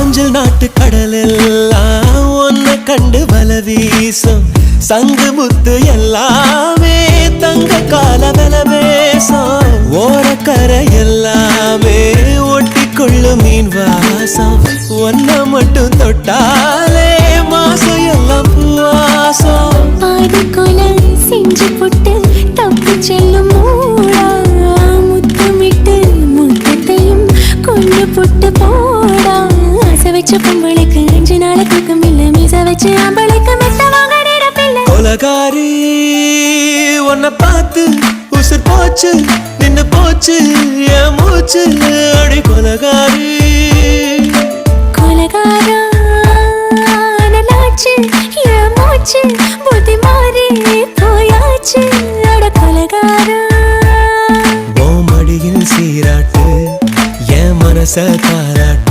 ஊஞ்சல் நாட்டு கடலெல்லாம் ஒன்ன கண்டு வல வீசும் சங்கு முத்து எல்லாமே தங்க கால வெல பேசும் ஓரக்கரை எல்லாமே ஒட்டிக்கொள்ளும் மீன் வாசம் ஒன்ன மட்டும் தொட்டாலே மாசம் எல்லாம் பூவாசம் பாடுகொல செஞ்சு புட்டு தப்பு செல்லும் மூடா முத்தமிட்டு முத்தத்தையும் கொண்டு புட்டு போடா ஆசை வச்ச பொம்பளைக்கு 5 நாள் தூக்கம் இல்ல மீச வச்சு ஆம்பளைக்கு மெத்த வாங்க நேரப்பில்லை கொலகாரி உன்னை பார்த்து உசுர் போச்சு நின்னு போச்சு என் மூச்சு அடி கொலகாரி கொலகாரா நல்லாச்சு என் மூச்சு புத்தி மாறி போயாச்சு அட கொலகாரா ஓ மடியில் சீராட்டு என் மனச